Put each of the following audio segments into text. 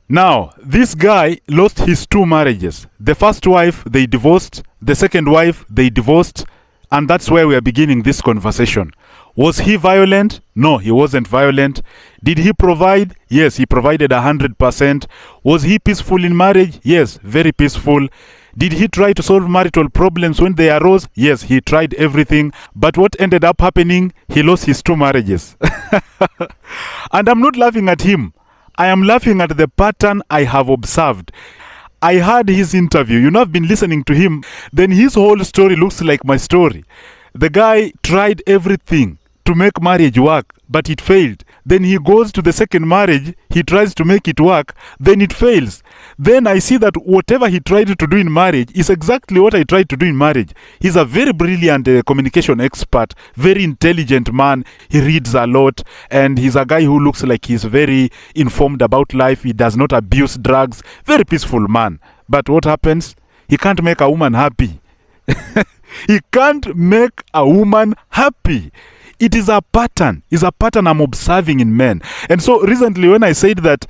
Now, this guy lost his 2 marriages. The first wife, they divorced. The second wife, they divorced. And that's where we are beginning this conversation. Was he violent? No, he wasn't violent. Did he provide? Yes, he provided 100%. Was he peaceful in marriage? Yes, very peaceful. Did he try to solve marital problems when they arose? Yes, he tried everything. But what ended up happening? He lost his 2 marriages. And I'm not laughing at him. I am laughing at the pattern I have observed. I heard his interview. You know, I've been listening to him. Then his whole story looks like my story. The guy tried everything to make marriage work, but it failed. Then he goes to the second marriage, he tries to make it work, then it fails. Then I see that whatever he tried to do in marriage is exactly what I tried to do in marriage. He's a very brilliant communication expert, very intelligent man. He reads a lot, and he's a guy who looks like he's very informed about life. He does not abuse drugs. Very peaceful man. But what happens? He can't make a woman happy. He can't make a woman happy. It is a pattern. It's a pattern I'm observing in men. And so recently when I said that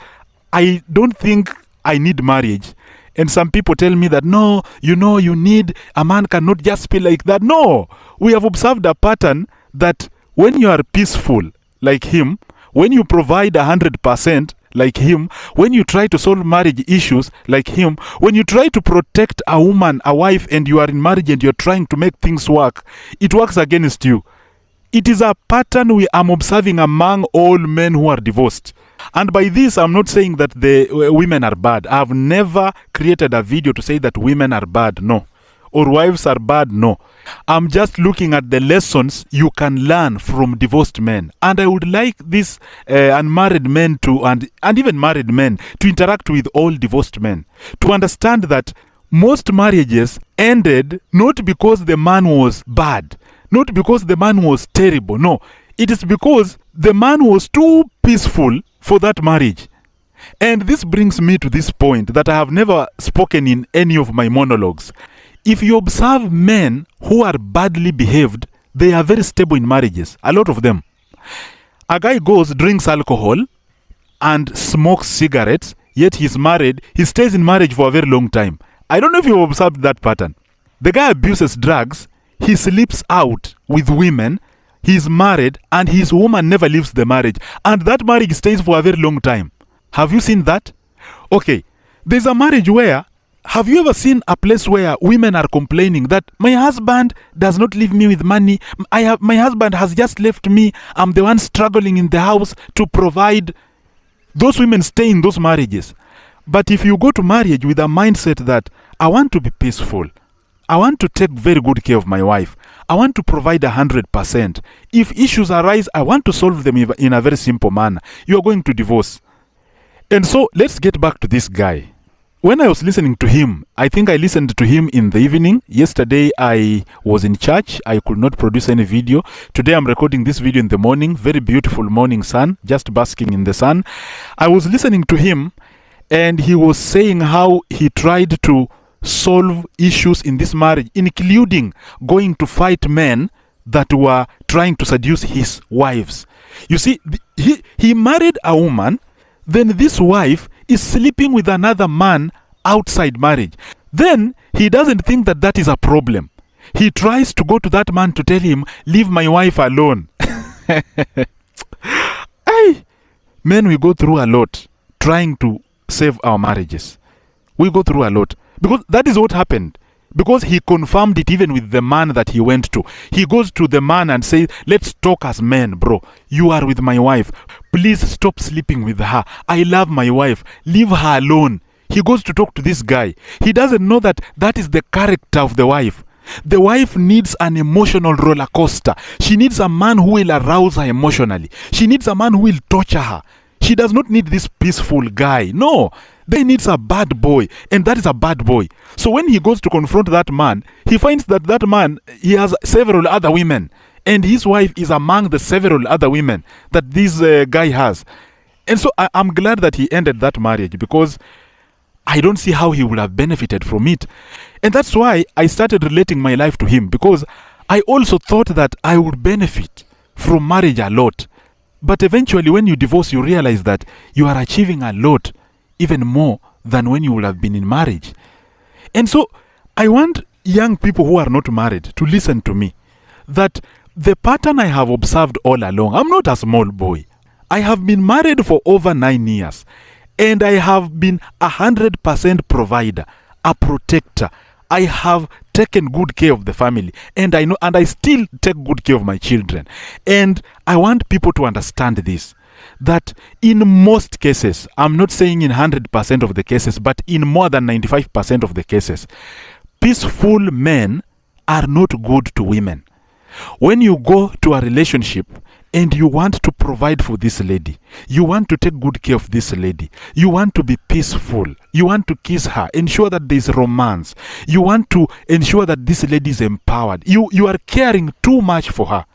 I don't think I need marriage, and some people tell me that, no, you know, you need, a man cannot just be like that. No, we have observed a pattern that when you are peaceful like him, when you provide 100% like him, when you try to solve marriage issues like him, when you try to protect a woman, a wife, and you are in marriage and you're trying to make things work, it works against you. It is a pattern we am observing among all men who are divorced. And by this, I'm not saying that the women are bad. I've never created a video to say that women are bad, no. Or wives are bad, no. I'm just looking at the lessons you can learn from divorced men. And I would like these unmarried men to, and even married men, to interact with all divorced men. To understand that most marriages ended not because the man was bad, not because the man was terrible. No, it is because the man was too peaceful for that marriage. And this brings me to this point that I have never spoken in any of my monologues. If you observe men who are badly behaved, they are very stable in marriages. A lot of them. A guy goes, drinks alcohol, and smokes cigarettes, yet he's married. He stays in marriage for a very long time. I don't know if you observed that pattern. The guy abuses drugs. He sleeps out with women, he's married, and his woman never leaves the marriage. And that marriage stays for a very long time. Have you seen that? Okay, there's a marriage where, have you ever seen a place where women are complaining that my husband does not leave me with money, my husband has just left me, I'm the one struggling in the house to provide. Those women stay in those marriages. But if you go to marriage with a mindset that I want to be peaceful, I want to take very good care of my wife, I want to provide 100%. If issues arise, I want to solve them in a very simple manner. You are going to divorce. And so let's get back to this guy. When I was listening to him, I think I listened to him in the evening. Yesterday I was in church. I could not produce any video. Today I'm recording this video in the morning. Very beautiful morning sun, just basking in the sun. I was listening to him and he was saying how he tried to solve issues in this marriage, including going to fight men that were trying to seduce his wives. You see, he married a woman, then this wife is sleeping with another man outside marriage. Then he doesn't think that that is a problem. He tries to go to that man to tell him, leave my wife alone. Hey, men, we go through a lot trying to save our marriages. We go through a lot. Because that is what happened. Because he confirmed it even with the man that he went to. He goes to the man and says, let's talk as men, bro. You are with my wife. Please stop sleeping with her. I love my wife. Leave her alone. He goes to talk to this guy. He doesn't know that that is the character of the wife. The wife needs an emotional roller coaster. She needs a man who will arouse her emotionally. She needs a man who will torture her. She does not need this peaceful guy. No. They needs a bad boy, and that is a bad boy. So when he goes to confront that man, he finds that that man, he has several other women, and his wife is among the several other women that this guy has. And so I'm glad that he ended that marriage, because I don't see how he would have benefited from it. And that's why I started relating my life to him, because I also thought that I would benefit from marriage a lot. But eventually when you divorce, you realize that you are achieving a lot even more than when you would have been in marriage. And so I want young people who are not married to listen to me, that the pattern I have observed all along, I'm not a small boy. I have been married for over 9 years, and I have been 100% provider, a protector. I have taken good care of the family, and I know, and I still take good care of my children. And I want people to understand this, that in most cases, I'm not saying in 100% of the cases, but in more than 95% of the cases, peaceful men are not good to women. When you go to a relationship and you want to provide for this lady, you want to take good care of this lady, you want to be peaceful, you want to kiss her, ensure that there is romance, you want to ensure that this lady is empowered, you are caring too much for her,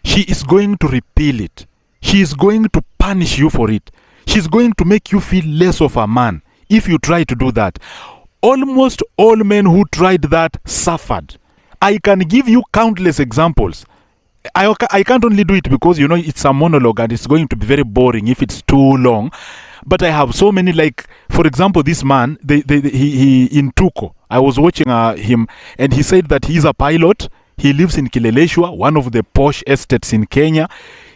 she is going to repel it. She is going to punish you for it. She's going to make you feel less of a man if you try to do that. Almost all men who tried that suffered. I can give you countless examples. I can't only do it because, it's a monologue and it's going to be very boring if it's too long. But I have so many, like, for example, this man, he in Tuko, I was watching him, and he said that he's a pilot. He lives in Kileleshwa, one of the posh estates in Kenya.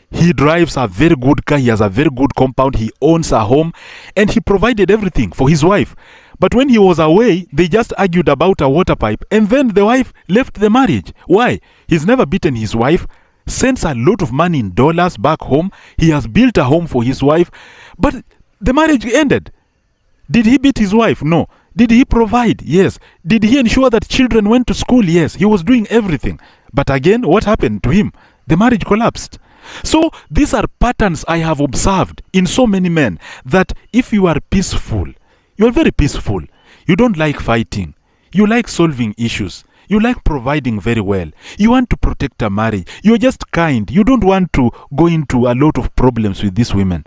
He drives a very good car. He has a very good compound. He owns a home, and he provided everything for his wife. But when he was away, they just argued about a water pipe, and then the wife left the marriage. Why? He's never beaten his wife, sends a lot of money in dollars back home. He has built a home for his wife, but the marriage ended. Did he beat his wife? No. Did he provide? Yes. Did he ensure that children went to school? Yes. He was doing everything. But again, what happened to him? The marriage collapsed. So these are patterns I have observed in so many men, that if you are peaceful, you are very peaceful. You don't like fighting. You like solving issues. You like providing very well. You want to protect a marriage. You're just kind. You don't want to go into a lot of problems with these women.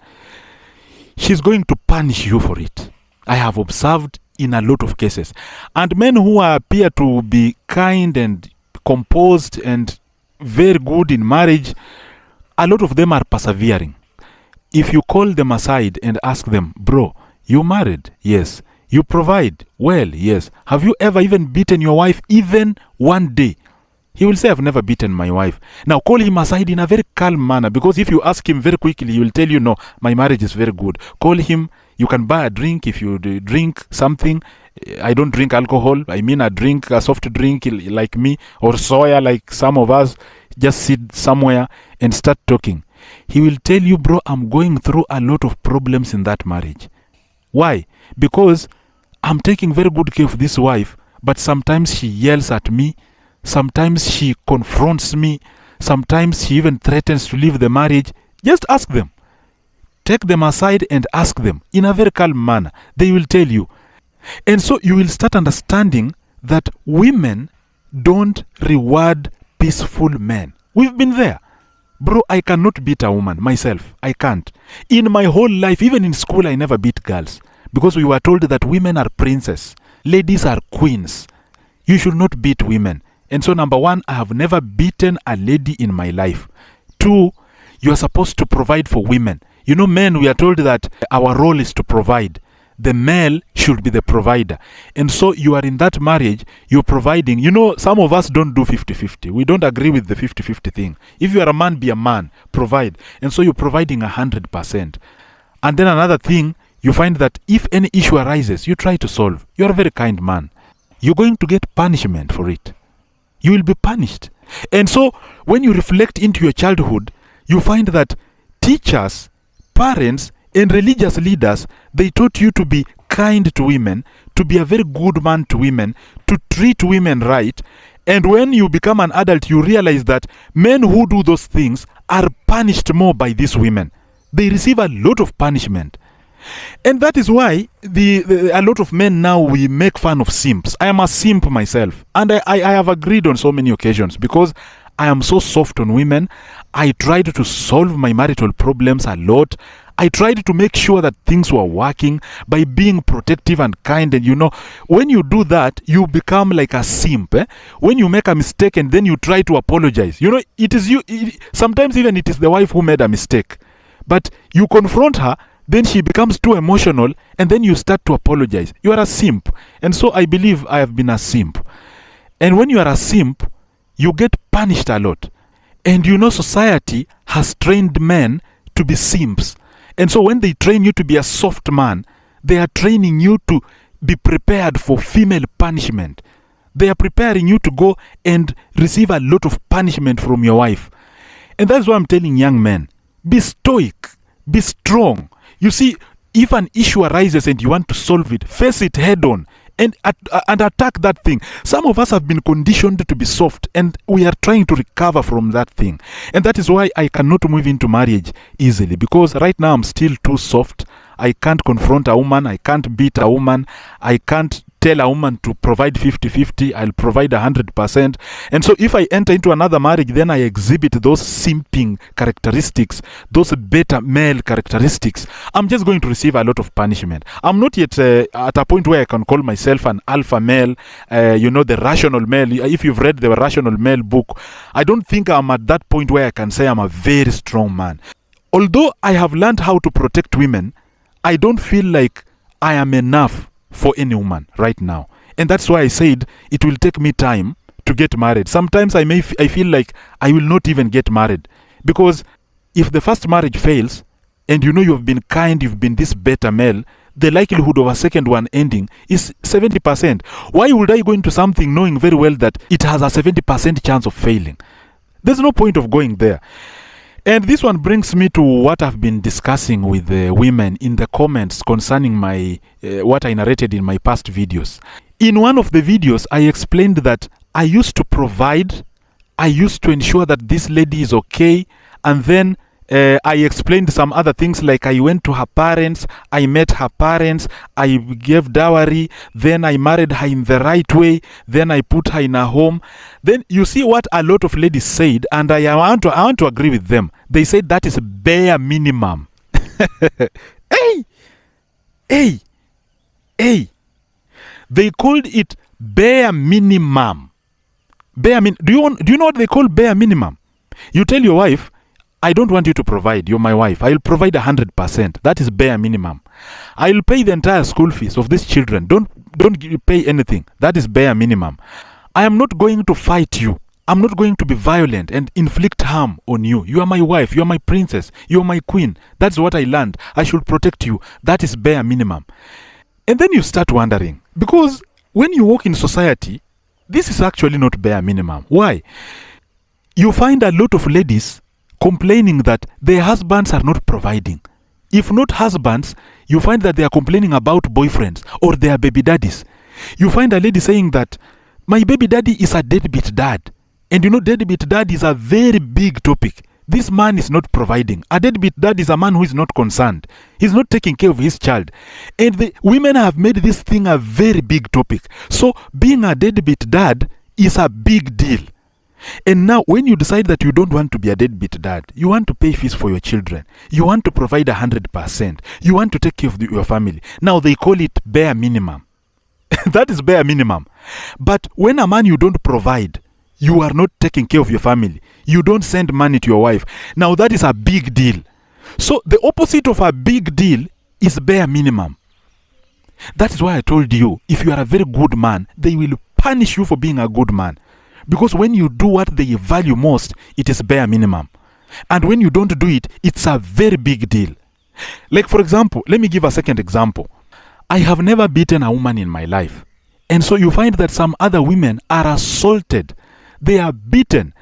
She's going to punish you for it. I have observed in a lot of cases. And men who appear to be kind and composed and very good in marriage, a lot of them are persevering. If you call them aside and ask them, bro, you married? Yes. You provide? Well, yes. Have you ever even beaten your wife even one day? He will say, I've never beaten my wife. Now call him aside in a very calm manner, because if you ask him very quickly, he will tell you, no, my marriage is very good. Call him. You can buy a drink if you drink something. I don't drink alcohol. I mean, I drink a soft drink like me, or soya like some of us. Just sit somewhere and start talking. He will tell you, bro, I'm going through a lot of problems in that marriage. Why? Because I'm taking very good care of this wife, but sometimes she yells at me. Sometimes she confronts me. Sometimes she even threatens to leave the marriage. Just ask them. Take them aside and ask them in a very calm manner. They will tell you. And so you will start understanding that women don't reward peaceful men. We've been there. Bro, I cannot beat a woman myself. I can't. In my whole life, even in school, I never beat girls, because we were told that women are princes, ladies are queens. You should not beat women. And so, number one, I have never beaten a lady in my life. Two, you are supposed to provide for women. Men, we are told that our role is to provide. The male should be the provider. And so you are in that marriage, you're providing. Some of us don't do 50-50. We don't agree with the 50-50 thing. If you are a man, be a man, provide. And so you're providing 100%. And then another thing, you find that if any issue arises, you try to solve. You're a very kind man. You're going to get punishment for it. You will be punished. And so when you reflect into your childhood, you find that teachers, parents, and religious leaders, they taught you to be kind to women, to be a very good man to women, to treat women right. And when you become an adult, you realize that men who do those things are punished more by these women. They receive a lot of punishment. And that is why a lot of men now, we make fun of simps. I am a simp myself. And I have agreed on so many occasions, because I am so soft on women. I tried to solve my marital problems a lot. I tried to make sure that things were working by being protective and kind. And when you do that, you become like a simp. When you make a mistake and then you try to apologize, it is you. Sometimes even it is the wife who made a mistake. But you confront her, then she becomes too emotional, and then you start to apologize. You are a simp. And so I believe I have been a simp. And when you are a simp, you get punished a lot. And you know, society has trained men to be simps. And so when they train you to be a soft man, they are training you to be prepared for female punishment. They are preparing you to go and receive a lot of punishment from your wife. And that's why I'm telling young men, be stoic, be strong. You see, if an issue arises and you want to solve it, face it head on and attack that thing. Some of us have been conditioned to be soft, and we are trying to recover from that thing. And that is why I cannot move into marriage easily, because right now I'm still too soft. I can't confront a woman. I can't beat a woman. I can't tell a woman to provide 50-50. I'll provide 100%. And so if I enter into another marriage, then I exhibit those simping characteristics, those beta male characteristics. I'm just going to receive a lot of punishment. I'm not yet at a point where I can call myself an alpha male, the rational male. If you've read the Rational Male book, I don't think I'm at that point where I can say I'm a very strong man. Although I have learned how to protect women, I don't feel like I am enough for any woman right now. And that's why I said it will take me time to get married. Sometimes I feel like I will not even get married. Because if the first marriage fails, and you know you've been kind, you've been this better male, the likelihood of a second one ending is 70%. Why would I go into something knowing very well that it has a 70% chance of failing? There's no point of going there. And this one brings me to what I've been discussing with the women in the comments concerning my what I narrated in my past videos. In one of the videos, I explained that I used to provide, I used to ensure that this lady is okay, and then I explained some other things, like I went to her parents, I met her parents, I gave dowry, then I married her in the right way, then I put her in a home. Then you see what a lot of ladies said, and I want to agree with them. They said that is bare minimum. Hey! They called it bare minimum. Do you know what they call bare minimum? You tell your wife, I don't want you to provide. You're my wife. I'll provide 100%. That is bare minimum. I'll pay the entire school fees of these children. Don't pay anything. That is bare minimum. I am not going to fight you. I'm not going to be violent and inflict harm on you. You are my wife. You are my princess. You are my queen. That's what I learned. I should protect you. That is bare minimum. And then you start wondering, because when you walk in society, this is actually not bare minimum. Why? You find a lot of ladies complaining that their husbands are not providing. If not husbands, you find that they are complaining about boyfriends or their baby daddies. You find a lady saying that my baby daddy is a deadbeat dad. And you know, deadbeat dad is a very big topic. This man is not providing. A deadbeat dad is a man who is not concerned. He's not taking care of his child. And the women have made this thing a very big topic. So being a deadbeat dad is a big deal. And now when you decide that you don't want to be a deadbeat dad, you want to pay fees for your children, you want to provide 100%, you want to take care of your family. Now they call it bare minimum. That is bare minimum. But when a man you don't provide, you are not taking care of your family, you don't send money to your wife, now that is a big deal. So the opposite of a big deal is bare minimum. That is why I told you, if you are a very good man, they will punish you for being a good man. Because when you do what they value most, it is bare minimum. And when you don't do it, it's a very big deal. Like, for example, let me give a second example. I have never beaten a woman in my life. And so you find that some other women are assaulted. They are beaten.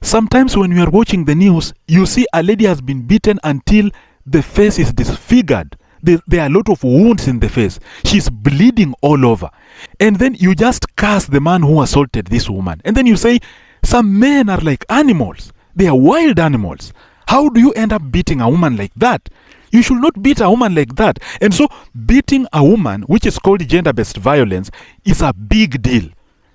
Sometimes when you are watching the news, you see a lady has been beaten until the face is disfigured. There are a lot of wounds in the face. She's bleeding all over. And then you just curse the man who assaulted this woman. And then you say, some men are like animals. They are wild animals. How do you end up beating a woman like that? You should not beat a woman like that. And so beating a woman, which is called gender-based violence, is a big deal.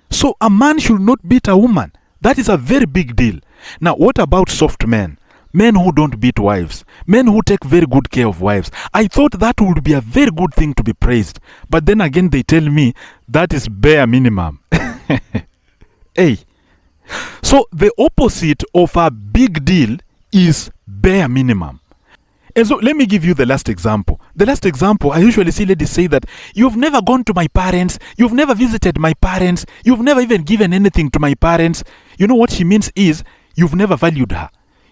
So a man should not beat a woman. That is a very big deal. Now, what about soft men? Men who don't beat wives. Men who take very good care of wives. I thought that would be a very good thing to be praised. But then again, they tell me that is bare minimum. Hey. So the opposite of a big deal is bare minimum. And so let me give you the last example. The last example, I usually see ladies say that, you've never gone to my parents, you've never visited my parents, you've never even given anything to my parents. You know what she means is, you've never valued her.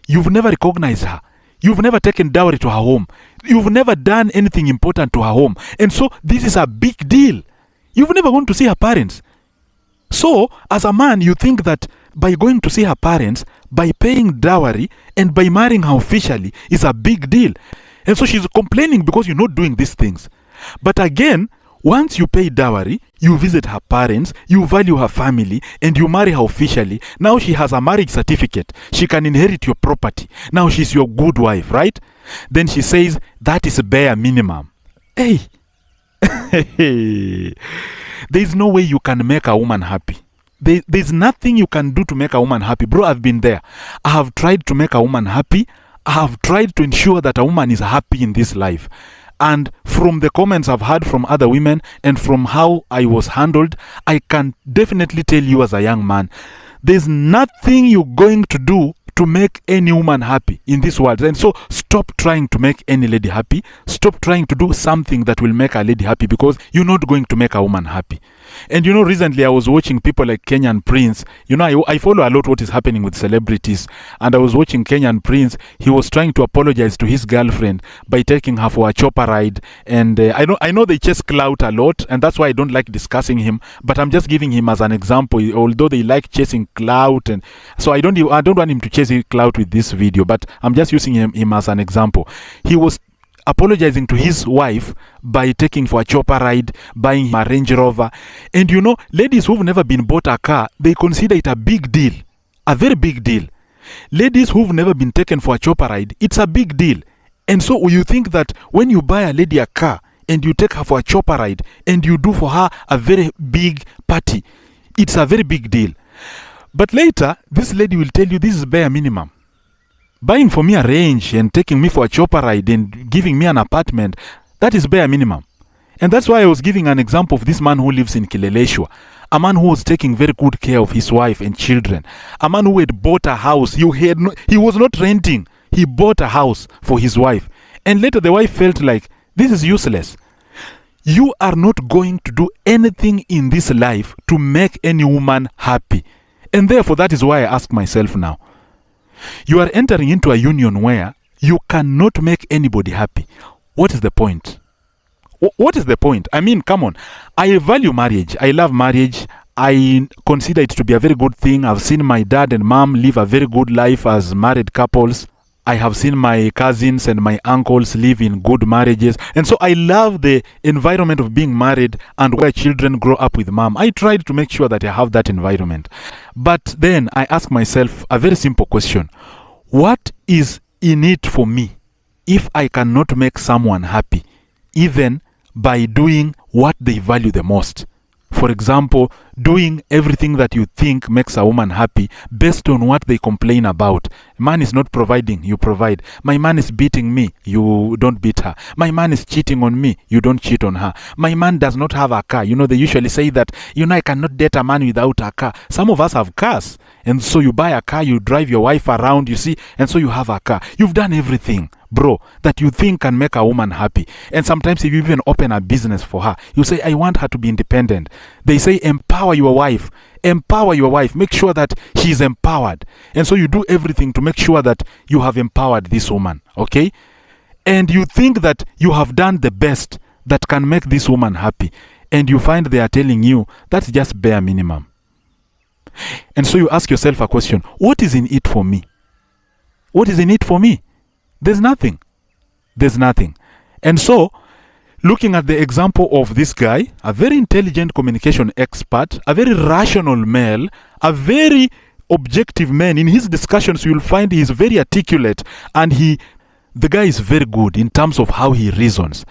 You've never recognized her. You've never taken dowry to her home. You've never done anything important to her home. And so this is a big deal. You've never gone to see her parents. So, as a man, you think that by going to see her parents, by paying dowry, and by marrying her officially is a big deal. And so she's complaining because you're not doing these things. But again, once you pay dowry, you visit her parents, you value her family, and you marry her officially, now she has a marriage certificate. She can inherit your property. Now she's your good wife, right? Then she says, that is bare minimum. Hey! There's no way you can make a woman happy. There's nothing you can do to make a woman happy. Bro, I've been there. I have tried to make a woman happy. I have tried to ensure that a woman is happy in this life. And from the comments I've heard from other women and from how I was handled, I can definitely tell you as a young man, there's nothing you're going to do to make any woman happy in this world. And so stop trying to make any lady happy. Stop trying to do something that will make a lady happy, because you're not going to make a woman happy. And you know, recently I was watching people like Kenyan Prince. You know, I follow a lot what is happening with celebrities. And I was watching Kenyan Prince. He was trying to apologize to his girlfriend by taking her for a chopper ride. And I know they chase clout a lot, and that's why I don't like discussing him. But I'm just giving him as an example, although they like chasing clout. And so I don't want him to chase clout with this video, but I'm just using him as an example. He was apologizing to his wife by taking for a chopper ride, buying a Range Rover. And you know, ladies who've never been bought a car, they consider it a big deal, a very big deal. Ladies who've never been taken for a chopper ride, it's a big deal. And so you think that when you buy a lady a car and you take her for a chopper ride and you do for her a very big party, it's a very big deal. But later, this lady will tell you this is bare minimum. Buying for me a Range and taking me for a chopper ride and giving me an apartment, that is bare minimum. And that's why I was giving an example of this man who lives in Kileleshwa. A man who was taking very good care of his wife and children. A man who had bought a house. He was not renting. He bought a house for his wife. And later the wife felt like, this is useless. You are not going to do anything in this life to make any woman happy. And therefore, that is why I ask myself now, you are entering into a union where you cannot make anybody happy. What is the point? What is the point? I mean, come on. I value marriage. I love marriage. I consider it to be a very good thing. I've seen my dad and mom live a very good life as married couples. I have seen my cousins and my uncles live in good marriages. And so I love the environment of being married and where children grow up with mom. I tried to make sure that I have that environment. But then I ask myself a very simple question. What is in it for me if I cannot make someone happy, even by doing what they value the most? For example, doing everything that you think makes a woman happy based on what they complain about. Man is not providing, you provide. My man is beating me, you don't beat her. My man is cheating on me, you don't cheat on her. My man does not have a car. You know, they usually say that, I cannot date a man without a car. Some of us have cars. And so you buy a car, you drive your wife around, you see, and so you have a car. You've done everything, bro, that you think can make a woman happy. And sometimes if you even open a business for her, you say, I want her to be independent. They say, empower your wife. Empower your wife. Make sure that she's empowered. And so you do everything to make sure that you have empowered this woman, okay? And you think that you have done the best that can make this woman happy. And you find they are telling you, that's just bare minimum. And so you ask yourself a question, what is in it for me? What is in it for me? There's nothing. There's nothing. And so, looking at the example of this guy, a very intelligent communication expert, a very rational male, a very objective man, in his discussions you will find he is very articulate, and the guy is very good in terms of how he reasons.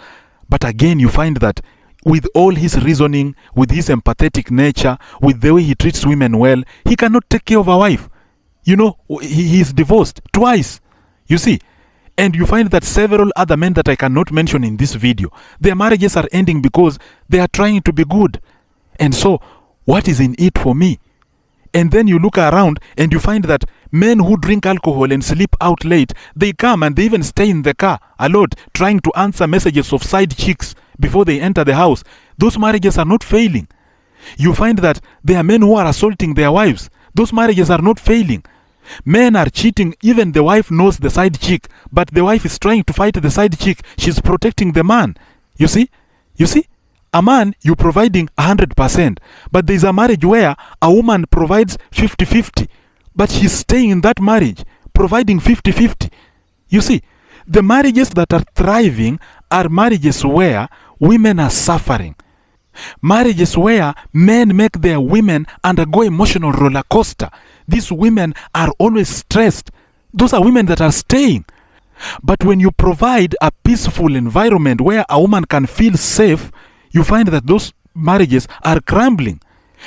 But again, you find that with all his reasoning, with his empathetic nature, with the way he treats women well, he cannot take care of a wife. You know, he is divorced twice. You see? And you find that several other men that I cannot mention in this video, their marriages are ending because they are trying to be good. And so, what is in it for me? And then you look around and you find that men who drink alcohol and sleep out late, they come and they even stay in the car a lot, trying to answer messages of side chicks before they enter the house. Those marriages are not failing. You find that there are men who are assaulting their wives. Those marriages are not failing. Men are cheating. Even the wife knows the side chick, but the wife is trying to fight the side chick. She's protecting the man. You see? A man, you're providing 100%, but there's a marriage where a woman provides 50-50, but she's staying in that marriage, providing 50-50. You see, the marriages that are thriving are marriages where women are suffering. Marriages where men make their women undergo emotional roller coaster. These women are always stressed. Those are women that are staying. But when you provide a peaceful environment where a woman can feel safe, you find that those marriages are crumbling.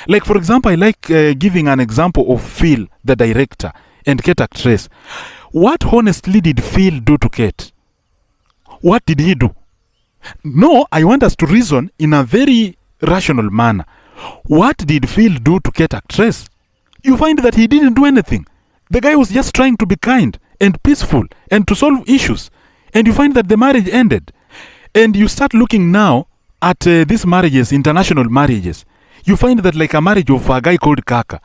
Like, for example, I like giving an example of Phil, the director, and Kate actress. What honestly did Phil do to Kate? What did he do? No, I want us to reason in a very rational manner. What did Phil do to Kate actress? You find that he didn't do anything. The guy was just trying to be kind and peaceful and to solve issues. And you find that the marriage ended. And you start looking now at these marriages, international marriages. You find that like a marriage of a guy called Kaka.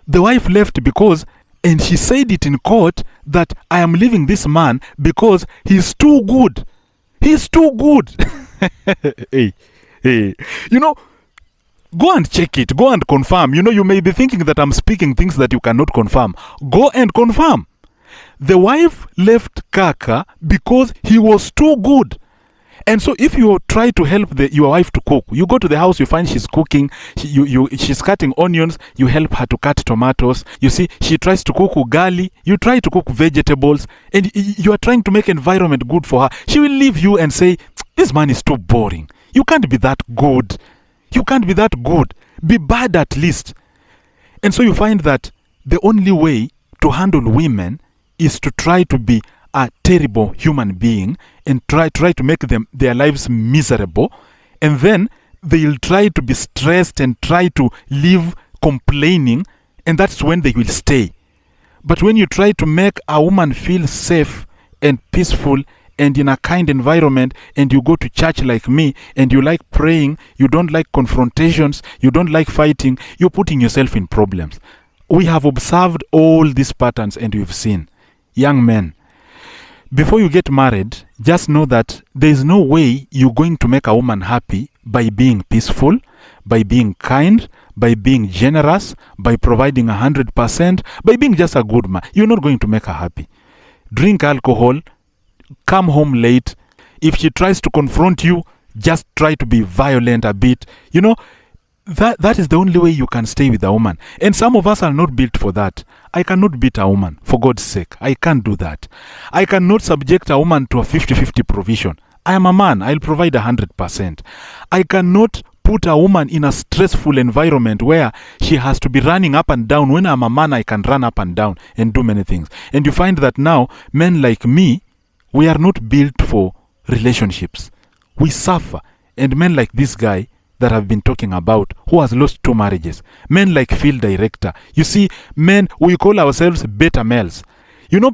The wife left because, and she said it in court, that I am leaving this man because he's too good. He's too good. Hey. Go and check it. Go and confirm. You may be thinking that I'm speaking things that you cannot confirm. Go and confirm. The wife left Kaka because he was too good. And so if you try to help your wife to cook, you go to the house, you find she's cooking, she's cutting onions, you help her to cut tomatoes. You see, she tries to cook ugali, you try to cook vegetables, and you are trying to make environment good for her. She will leave you and say, this man is too boring. You can't be that good. You can't be that good. Be bad at least. And so you find that the only way to handle women is to try to be a terrible human being and try to make their lives miserable, and then they'll try to be stressed and try to live complaining, and that's when they will stay. But when you try to make a woman feel safe and peaceful and in a kind environment, and you go to church like me, and you like praying, you don't like confrontations, you don't like fighting, you're putting yourself in problems. We have observed all these patterns and we've seen. Young men, before you get married, just know that there is no way you're going to make a woman happy by being peaceful, by being kind, by being generous, by providing 100%, by being just a good man. You're not going to make her happy. Drink alcohol, come home late. If she tries to confront you, just try to be violent a bit. That is the only way you can stay with a woman. And some of us are not built for that. I cannot beat a woman, for God's sake. I can't do that. I cannot subject a woman to a 50-50 provision. I am a man. I'll provide 100%. I cannot put a woman in a stressful environment where she has to be running up and down. When I'm a man, I can run up and down and do many things. And you find that now, men like me, we are not built for relationships. We suffer. And men like this guy that I've been talking about, who has lost 2 marriages. Men like Phil Director. You see, men, we call ourselves beta males.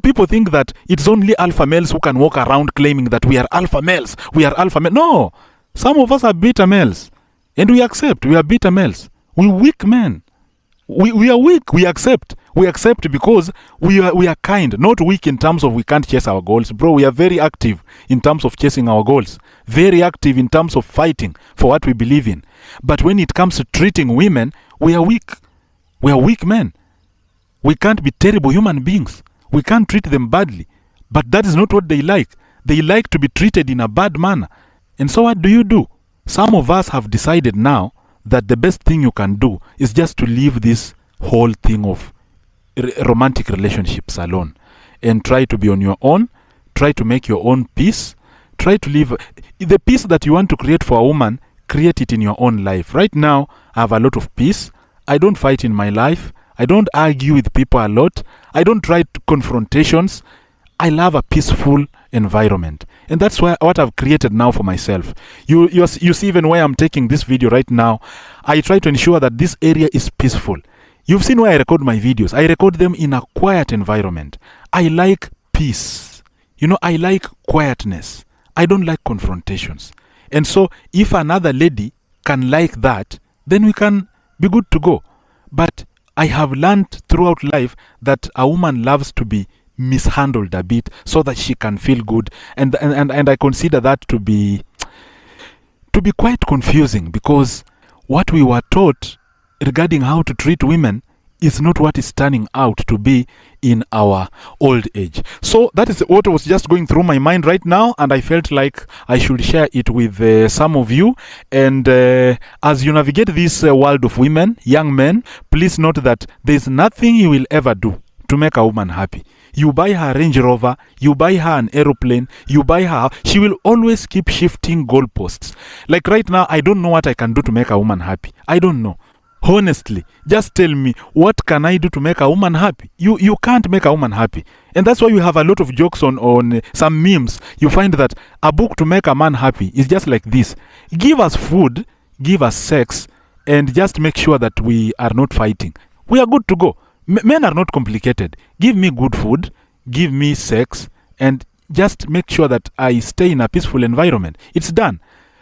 People think that it's only alpha males who can walk around claiming that we are alpha males. We are alpha males. No! Some of us are beta males. And we accept. We are beta males. We're weak men. We are weak. We accept. We accept because we are kind. Not weak in terms of we can't chase our goals. Bro, we are very active in terms of chasing our goals. Very active in terms of fighting for what we believe in. But when it comes to treating women, we are weak. We are weak men. We can't be terrible human beings. We can't treat them badly. But that is not what they like. They like to be treated in a bad manner. And so what do? Some of us have decided now that the best thing you can do is just to leave this whole thing of romantic relationships alone and try to be on your own, try to make your own peace, try to live the peace that you want to create for a woman. Create it in your own life. Right now, I have a lot of peace. I don't fight in my life. I don't argue with people a lot. I don't try to confrontations. I love a peaceful environment. And that's what I've created now for myself. You see, even where I'm taking this video right now, I try to ensure that this area is peaceful. You've seen where I record my videos. I record them in a quiet environment. I like peace. I like quietness. I don't like confrontations. And so if another lady can like that, then we can be good to go. But I have learned throughout life that a woman loves to be mishandled a bit so that she can feel good. And I consider that to be quite confusing, because what we were taught regarding how to treat women is not what is turning out to be in our old age. So that is what was just going through my mind right now, and I felt like I should share it with some of you. And as you navigate this world of women, young men, please note that there's nothing you will ever do to make a woman happy. You buy her a Range Rover, you buy her an aeroplane, you buy her, she will always keep shifting goalposts. Like right now, I don't know what I can do to make a woman happy. I don't know. Honestly, just tell me, what can I do to make a woman happy? You can't make a woman happy. And that's why we have a lot of jokes on some memes. You find that a book to make a man happy is just like this. Give us food, give us sex, and just make sure that we are not fighting. We are good to go. Men are not complicated. Give me good food, give me sex, and just make sure that I stay in a peaceful environment. It's done.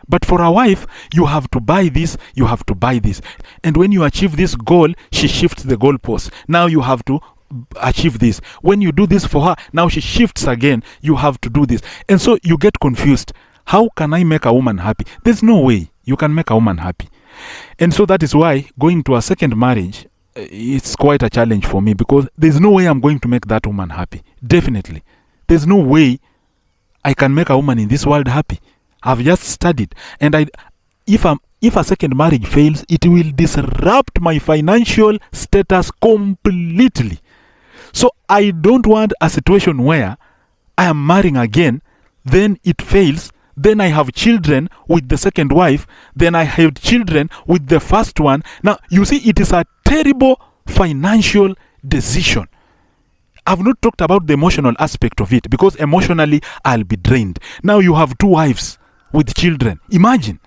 But for a wife, you have to buy this, you have to buy this. And when you achieve this goal, she shifts the goalpost. Now you have to achieve this. When you do this for her, now she shifts again. You have to do this. And so you get confused. How can I make a woman happy? There's no way you can make a woman happy. And so that is why going to a second marriage, it's quite a challenge for me, because there's no way I'm going to make that woman happy. Definitely. There's no way I can make a woman in this world happy. I've just studied, and if a second marriage fails, it will disrupt my financial status completely. So I don't want a situation where I am marrying again, then it fails, then I have children with the second wife, then I have children with the first one. Now, you see, it is a terrible financial decision. I've not talked about the emotional aspect of it, because emotionally I'll be drained. Now you have 2 wives with children. Imagine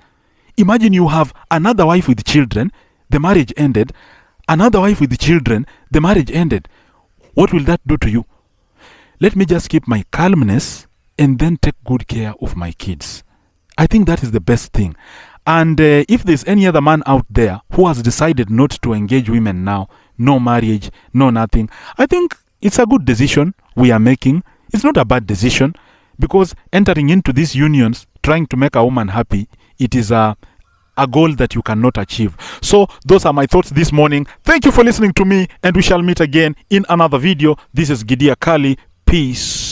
you have another wife with children, the marriage ended. Another wife with children, the marriage ended. What will that do to you? Let me just keep my calmness and then take good care of my kids. I think that is the best thing. And if there's any other man out there who has decided not to engage women now, no marriage, no nothing, I think it's a good decision we are making. It's not a bad decision, because entering into these unions, trying to make a woman happy, it is a goal that you cannot achieve. So those are my thoughts this morning. Thank you for listening to me, and we shall meet again in another video. This is Gidia Kali. Peace.